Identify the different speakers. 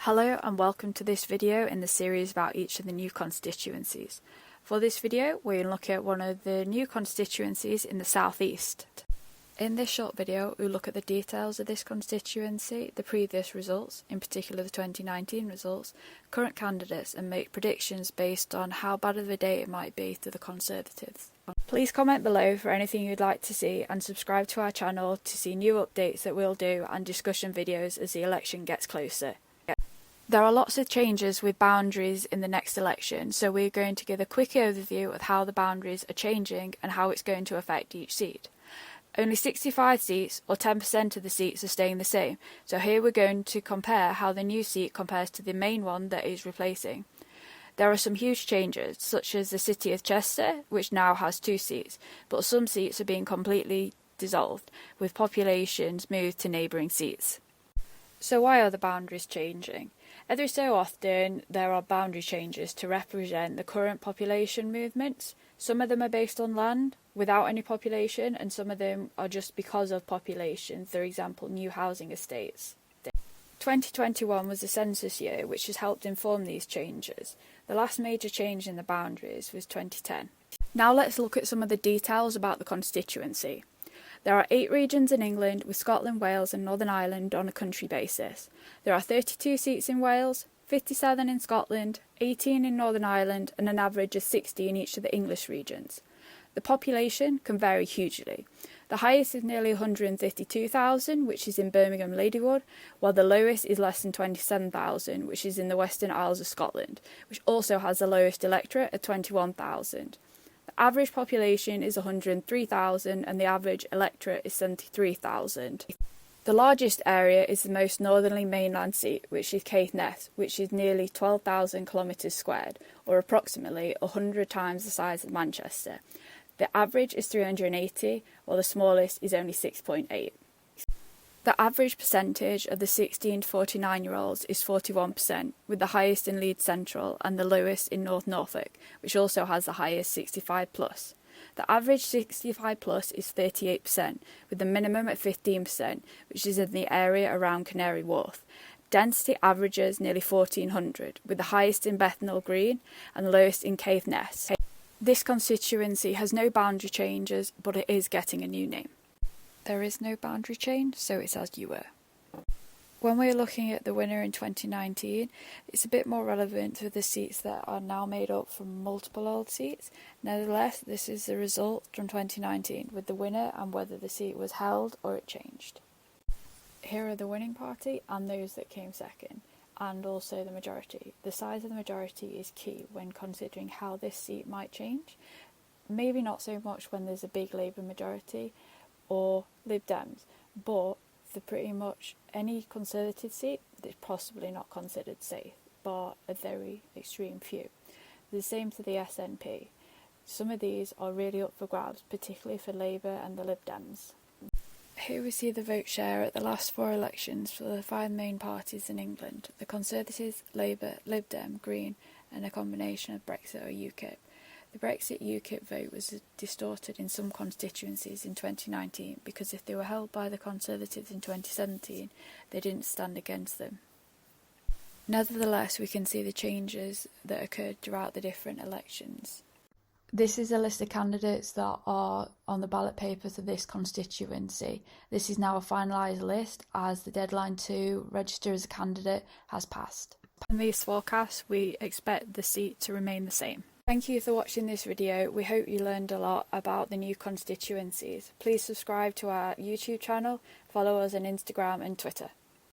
Speaker 1: Hello and welcome to this video in the series about each of the new constituencies. For this video we'll look at one of the new constituencies in the southeast. In this short video we'll look at the details of this constituency, the previous results, in particular the 2019 results, current candidates, and make predictions based on how bad of a day it might be to the Conservatives. Please comment below for anything you'd like to see and subscribe to our channel to see new updates that we'll do and discussion videos as the election gets closer. There are lots of changes with boundaries in the next election, so we're going to give a quick overview of how the boundaries are changing and how it's going to affect each seat. Only 65 seats, or 10% of the seats, are staying the same, so here we're going to compare how the new seat compares to the main one that is replacing. There are some huge changes, such as the City of Chester, which now has 2 seats, but some seats are being completely dissolved, with populations moved to neighbouring seats. So why are the boundaries changing? Every so often there are boundary changes to represent the current population movements. Some of them are based on land without any population, and some of them are just because of population, for example new housing estates. 2021 was the census year, which has helped inform these changes. The last major change in the boundaries was 2010. Now let's look at some of the details about the constituency. There are 8 regions in England, with Scotland, Wales and Northern Ireland on a country basis. There are 32 seats in Wales, 57 in Scotland, 18 in Northern Ireland and an average of 60 in each of the English regions. The population can vary hugely. The highest is nearly 152,000, which is in Birmingham Ladywood, while the lowest is less than 27,000, which is in the Western Isles of Scotland, which also has the lowest electorate at 21,000. The average population is 103,000 and the average electorate is 73,000. The largest area is the most northerly mainland seat, which is Caithness, which is nearly 12,000 kilometres squared, or approximately 100 times the size of Manchester. The average is 380, while the smallest is only 6.8. The average percentage of the 16 to 49-year-olds is 41%, with the highest in Leeds Central and the lowest in North Norfolk, which also has the highest 65+. The average 65+ is 38%, with the minimum at 15%, which is in the area around Canary Wharf. Density averages nearly 1,400, with the highest in Bethnal Green and the lowest in Caithness. This constituency has no boundary changes, but it is getting a new name. There is no boundary change, so it's as you were. When we're looking at the winner in 2019, it's a bit more relevant to the seats that are now made up from multiple old seats. Nevertheless, this is the result from 2019, with the winner and whether the seat was held or it changed. Here are the winning party and those that came second, and also the majority. The size of the majority is key when considering how this seat might change. Maybe not so much when there's a big Labour majority or Lib Dems, but for pretty much any Conservative seat that's possibly not considered safe, bar a very extreme few. The same for the SNP. Some of these are really up for grabs, particularly for Labour and the Lib Dems. Here we see the vote share at the last 4 elections for the 5 main parties in England: the Conservatives, Labour, Lib Dem, Green and a combination of Brexit or UKIP. The Brexit UKIP vote was distorted in some constituencies in 2019 because if they were held by the Conservatives in 2017, they didn't stand against them. Nevertheless, we can see the changes that occurred throughout the different elections. This is a list of candidates that are on the ballot paper for this constituency. This is now a finalised list as the deadline to register as a candidate has passed. In these forecasts, we expect the seat to remain the same. Thank you for watching this video. We hope you learned a lot about the new constituencies. Please subscribe to our YouTube channel, follow us on Instagram and Twitter.